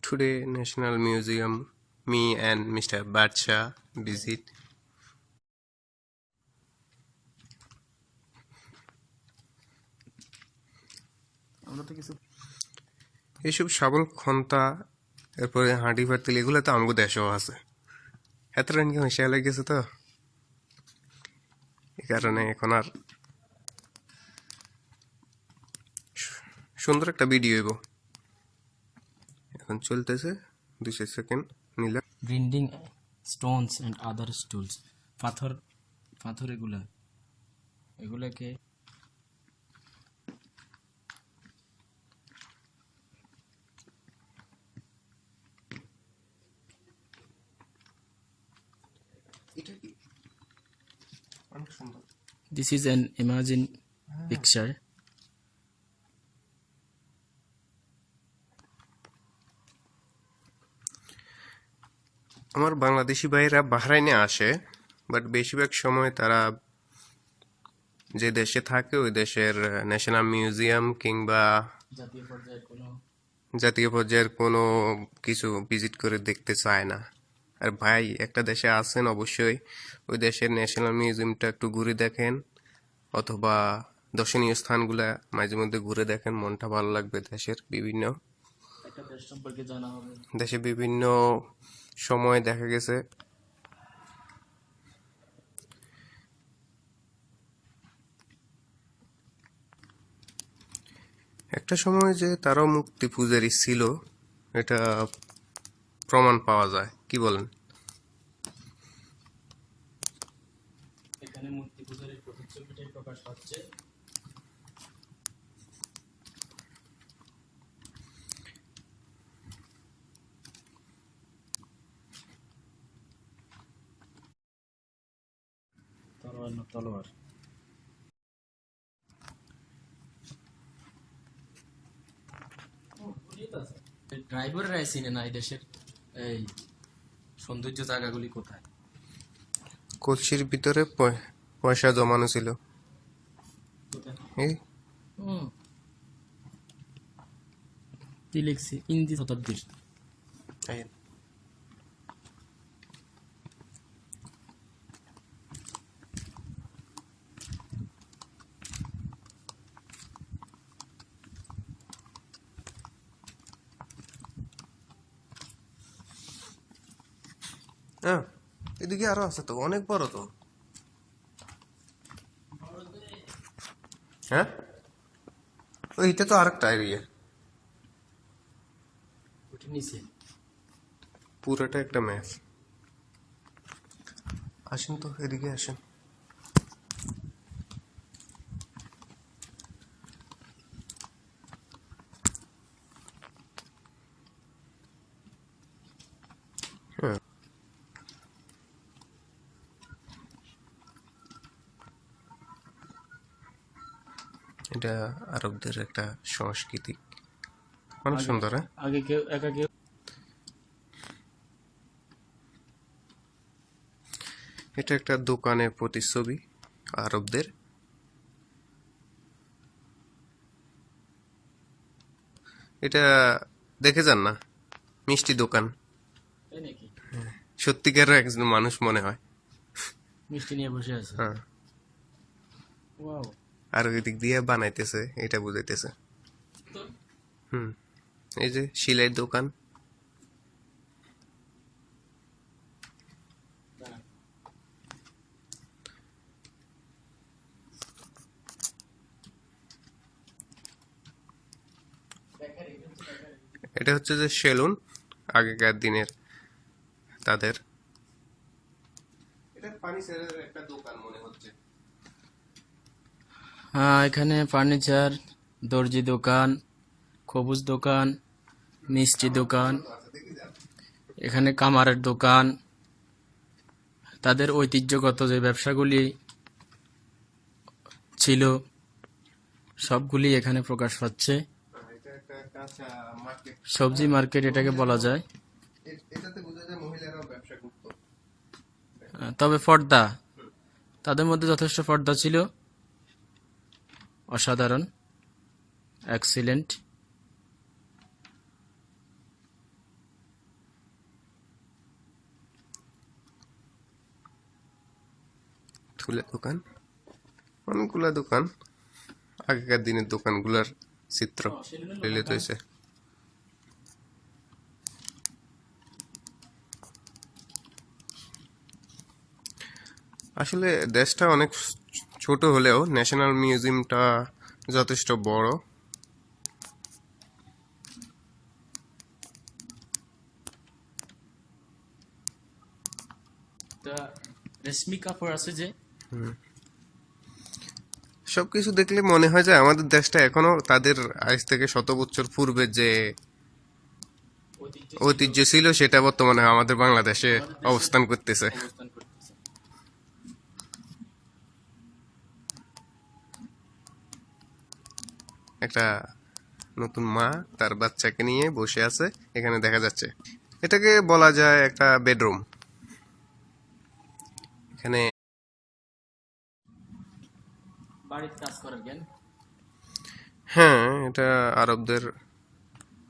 Today, National Museum, me and Mr. Badsha visit. এইসব শাবল খন্তা এরপরে হাঁটি পাতিল এগুলো তো আমাদের দেশেও আছে এত রান কি মিশে লেগেছে তো এই কারণে এখন আর সুন্দর একটা ভিডিও হইব এখন চলতেছে 2 সেকেন্ড নিলাম grinding Stones and other tools পাথর পাথর এগুলাকে This is an imagine picture. আমার বাংলাদেশি ভাইরা বাহরাইনে আসে বাট বেশিরভাগ সময় তারা যে দেশে থাকে ওই দেশের ন্যাশনাল মিউজিয়াম কিংবা জাতীয় পর্যায়ের কোনো কিছু ভিজিট করে দেখতে চায় না আর ভাই একটা দেশে আছেন অবশ্যই ওই দেশের ন্যাশনাল মিউজিয়ামটা একটু ঘুরে দেখেন অথবা দর্শনীয় স্থানগুলা মাঝে মধ্যে ঘুরে দেখেন মনটা ভালো লাগবে দেশের বিভিন্ন একটা দেশ সম্পর্কে জানা হবে দেশে বিভিন্ন সময় দেখা গেছে একটা সময় যে তারাও মুক্তি পূজারী ছিল এটা প্রমাণ পাওয়া যায় কি বলেন এখানে মূর্তি পূজারীর প্রতিচ্ছবিটাই প্রকাশ পাচ্ছে তলোয়ার ড্রাইভাররা চিনে না এই দেশের এই সৌন্দর্য জায়গাগুলি কোথায় কলসির ভিতরে পয়সা জমানো ছিল এই কি লিখছি ইন্দি শতাব্দীর হ্যাঁ এদিকে আরো আছে তো অনেক বড় তো হ্যাঁ ওইটা তো আরেকটা এরিয়া ওটা নিচে পুরোটা একটা ম্যাপ আসেন তো এদিকে আসেন হ্যাঁ এটা আরবদের একটা সংস্কৃতি অনেক সুন্দর আগে কেউ একা কেউ এটা একটা দোকানের প্রতিচ্ছবি আরবদের এটা দেখে যান না মিষ্টি দোকান সত্যিকার একজন মানুষ মনে হয় মিষ্টি নিয়ে বসে আছে হ্যাঁ ওয়াও আর ওই দিক দিয়ে বানাইতেছে এটা বুঝাইতেছে এই যে সেলাই দোকান এটা হচ্ছে যে সেলুন আগেকার দিনের তাদের এটা ফার্নিচারের একটা দোকান মনে হচ্ছে হ্যাঁ এখানে ফার্নিচার দর্জি দোকান খবুজ দোকান মিষ্টি দোকান এখানে কামারের দোকান তাদের ঐতিহ্যগত যে ব্যবসাগুলি ছিল সবগুলি এখানে প্রকাশ পাচ্ছে সবজি মার্কেট এটাকে বলা যায় তবে পর্দা তাদের মধ্যে যথেষ্ট পর্দা ছিল অসাধারণ এক্সিলেন্ট ফুলের দোকান, অনেকগুলা দোকান, আগেকার দিনের দোকানগুলার চিত্র রিলেট হয়েছে। আসলে দেশটা অনেক ছোট হলেও ন্যাশনাল মিউজিয়ামটা যথেষ্ট বড়। তা রেশমি কাপড় আছে যে, সবকিছু দেখলে মনে হয় যে আমাদের দেশটা এখনো তাদের আজ থেকে শত বছর পূর্বে যে ঐতিহ্য ঐতিহ্য ছিল সেটা বর্তমানে আমাদের বাংলাদেশে আমাদের দেশে অবস্থান করতেছে। অবস্থান করতেছে। একটা নতুন মা তার বাচ্চাকে নিয়ে বসে আছে, এখানে দেখা যাচ্ছে। এটাকে বলা যায় একটা বেডরুম। এখানে বাড়িতে কাজ করার জ্ঞান। হ্যাঁ, এটা আরবদের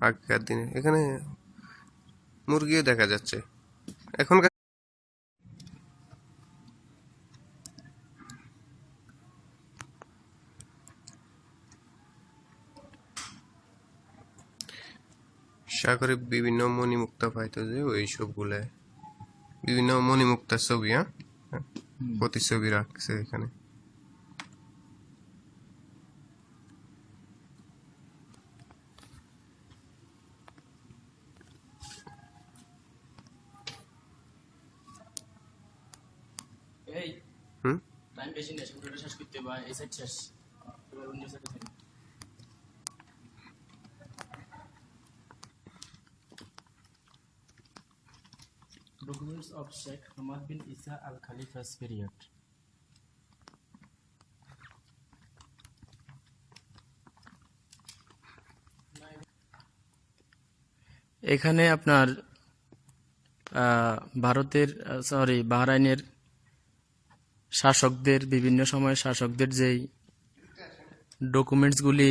আগেকার দিনে। এখানে মুরগিও দেখা যাচ্ছে এখনকার। সাগরে বিভিন্ন মণিমুক্তা পাইতো যে ওই সবগুলা বিভিন্ন মণিমুক্তার ছবি, হ্যাঁ, প্রতিছবি রাখছে এখানে। এই হুম, টাইম বেশি নেই, ভিডিওটা শেষ করতে বা এই সাইড শেষ, এবার অন্য সাইডে থাকি। Documents of Sheikh Hamad bin Isa Al Khalifa's period. এখানে আপনার ভারতের বাহরাইনের শাসকদের, বিভিন্ন সময় শাসকদের যেই ডকুমেন্টসগুলি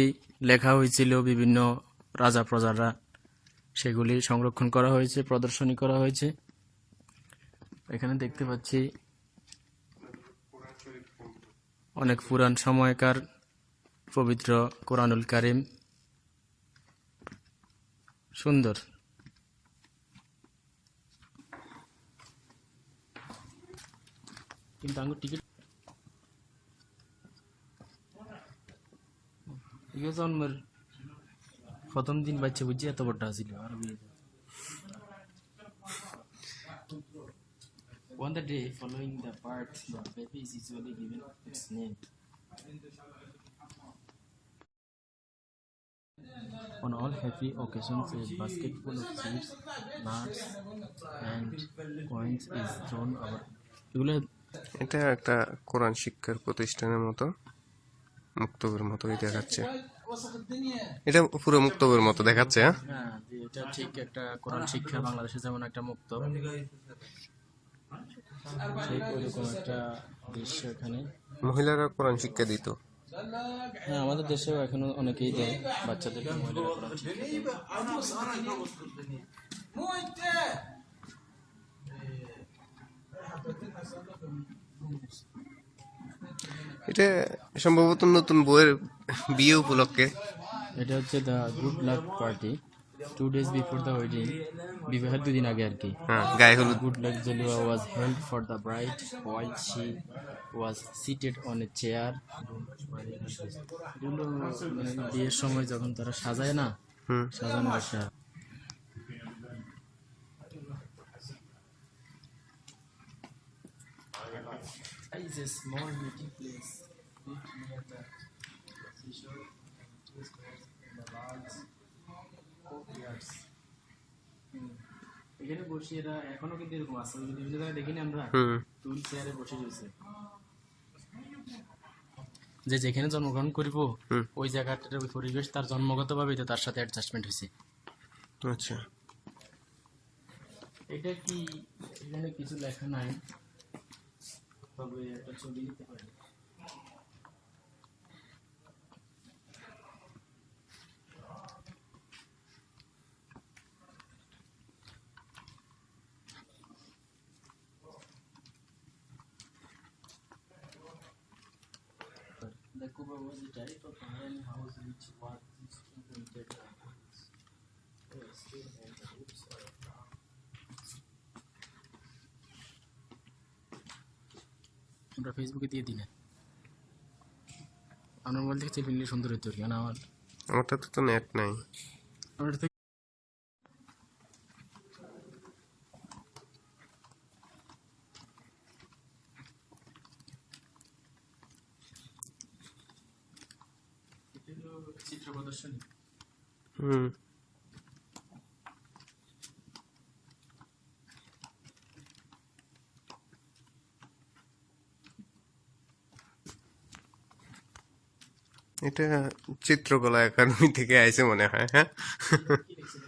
লেখা হয়েছিল বিভিন্ন রাজা প্রজারা, সেগুলি সংরক্ষণ করা হয়েছে, প্রদর্শনী করা হয়েছে। এখানে দেখতে পাচ্ছি অনেক পুরান সময়কার পবিত্র কোরআনুল কারিম, সুন্দর। কিন্তু আঙ্গুর টিকিট জন্মের প্রথম দিন বাচ্চা বুঝছি এত বড়টা ছিল। আর on the day following the birth, the baby is usually given its name. On all happy occasions, a basket full of seeds, nuts, and coins is thrown over. এগুলো এটা একটা কোরআন শিক্ষার প্রতিষ্ঠানের মতো, মুক্তবের মতোই দেখাচ্ছে। এটা পুরো মুক্তবের মতো দেখাচ্ছে, হ্যাঁ। হ্যাঁ, এটা ঠিক একটা কোরআন শিক্ষা, বাংলাদেশে যেমন একটা মুক্ত, ঠিক ওইরকম একটা দৃশ্য এখানে। মহিলারা কোরআন শিক্ষা দিত। হ্যাঁ, আমাদের দেশেও এখনো অনেকেই দেয় বাচ্চাদেরকে, মহিলারা কোরআন শিক্ষা দেয়। এটা সম্ভবত নতুন বইয়ের বিয়ে উপলক্ষে। এটা হচ্ছে the good luck party, 2 days before the wedding, বিবাহের 2 দিন আগে আর কি। হ্যাঁ, গায়ে হলুদ। Good luck jalua was held for the bride while she was seated on a chair. এগুলো মানে বিয়ের সময় যখন তারা সাজায় না, হুম, সাজানো একটা। Is a small meeting place built near the seashore and two squares in the large courtyards. এখানে বসে এরা এখনো কিন্তু এরকম আছে, বিভিন্ন জায়গায় দেখিনি আমরা, হুম, টুল চেয়ারে বসে রয়েছে। যে যেখানে জন্মগ্রহণ করিব হুম। ওই জায়গাটার ওই পরিবেশ তার জন্মগতভাবে তো তার সাথে অ্যাডজাস্টমেন্ট হয়েছে। আচ্ছা। এটা কি এখানে কিছু লেখা নাই, তবে একটা ছবি নিতে পারি। was the type of iron house which was invented by humans. Still had the roots of down. আমরা ফেসবুকে দিয়ে দিই না আমার মোবাইল থেকে সেলফি নিলে সুন্দর হতো কেন আমার আমারটাতে তো নেট নাই। আমার তো চিত্র প্রদর্শনী হুম। এটা চিত্রকলা একাডেমি থেকে আইছে মনে হয়, হ্যাঁ। কি লিখছে